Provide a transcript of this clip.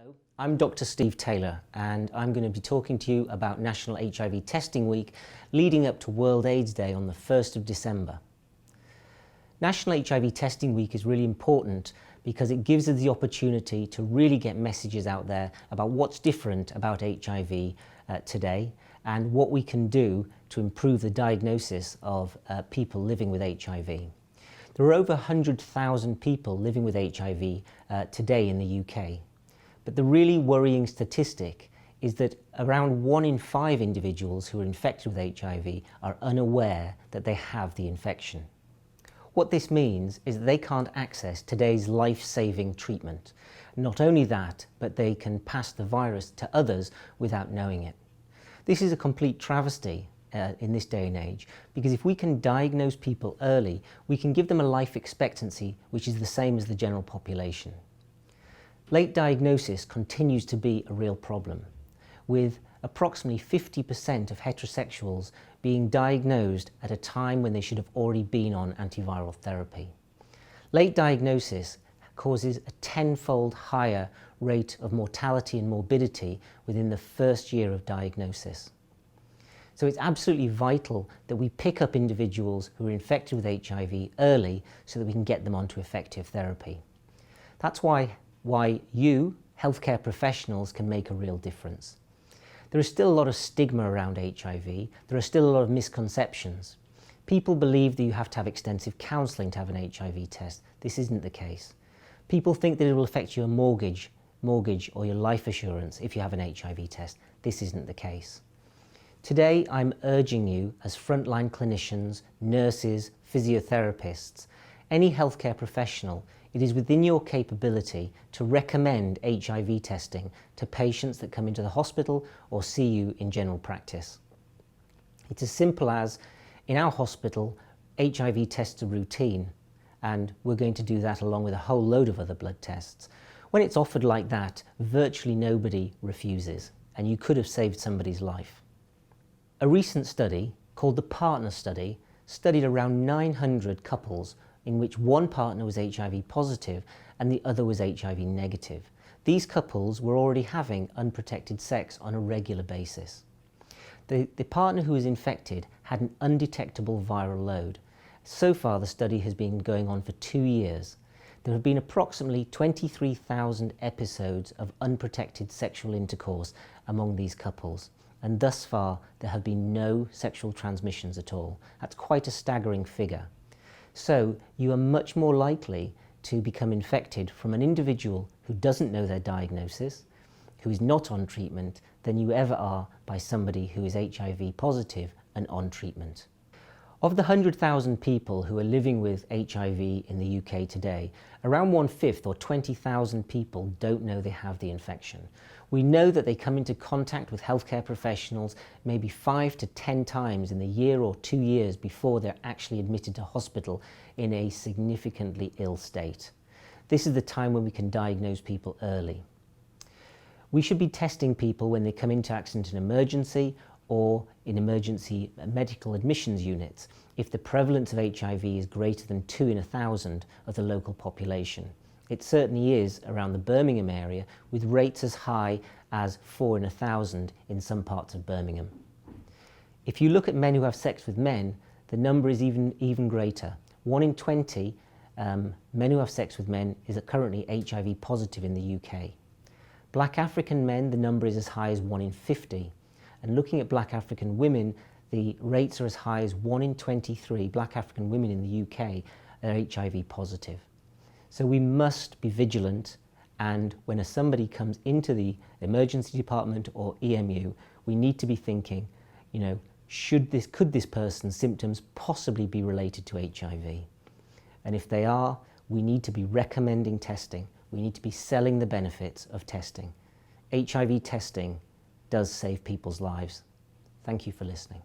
Hello, I'm Dr. Steve Taylor and I'm going to be talking to you about National HIV Testing Week leading up to World AIDS Day on the 1st of December. National HIV Testing Week is really important because it gives us the opportunity to really get messages out there about what's different about HIV today and what we can do to improve the diagnosis of people living with HIV. There are over 100,000 people living with HIV today in the UK. But the really worrying statistic is that around 1 in 5 individuals who are infected with HIV are unaware that they have the infection. What this means is that they can't access today's life-saving treatment. Not only that, but they can pass the virus to others without knowing it. This is a complete travesty in this day and age, because if we can diagnose people early, we can give them a life expectancy which is the same as the general population. Late diagnosis continues to be a real problem, with approximately 50% of heterosexuals being diagnosed at a time when they should have already been on antiviral therapy. Late diagnosis causes a 10-fold higher rate of mortality and morbidity within the first year of diagnosis. So it's absolutely vital that we pick up individuals who are infected with HIV early so that we can get them onto effective therapy. That's why you, healthcare professionals, can make a real difference. There is still a lot of stigma around HIV. There are still a lot of misconceptions. People believe that you have to have extensive counselling to have an HIV test. This isn't the case. People think that it will affect your mortgage or your life assurance if you have an HIV test. This isn't the case. Today, I'm urging you as frontline clinicians, nurses, physiotherapists, any healthcare professional, it is within your capability to recommend HIV testing to patients that come into the hospital or see you in general practice. It's as simple as, in our hospital, HIV tests are routine, and we're going to do that along with a whole load of other blood tests. When it's offered like that, virtually nobody refuses, and you could have saved somebody's life. A recent study, called the Partner Study, studied around 900 couples in which one partner was HIV positive and the other was HIV negative. These couples were already having unprotected sex on a regular basis. The partner who was infected had an undetectable viral load. So far, the study has been going on for 2 years. There have been approximately 23,000 episodes of unprotected sexual intercourse among these couples, and thus far there have been no sexual transmissions at all. That's quite a staggering figure. So you are much more likely to become infected from an individual who doesn't know their diagnosis, who is not on treatment, than you ever are by somebody who is HIV positive and on treatment. Of the 100,000 people who are living with HIV in the UK today, around 1/5 or 20,000 people don't know they have the infection. We know that they come into contact with healthcare professionals maybe 5 to 10 times in the year or 2 years before they're actually admitted to hospital in a significantly ill state. This is the time when we can diagnose people early. We should be testing people when they come into accident and emergency or in emergency medical admissions units if the prevalence of HIV is greater than 2 in 1,000 of the local population. It certainly is around the Birmingham area, with rates as high as 4 in 1,000 in some parts of Birmingham. If you look at men who have sex with men, the number is even greater. 1 in 20 men who have sex with men is currently HIV positive in the UK. Black African men, the number is as high as 1 in 50. And looking at Black African women, the rates are as high as 1 in 23 Black African women in the UK are HIV positive. So we must be vigilant, and when somebody comes into the emergency department or EMU, we need to be thinking, could this person's symptoms possibly be related to HIV? And if they are, we need to be recommending testing. We need to be selling the benefits of testing. HIV testing does save people's lives. Thank you for listening.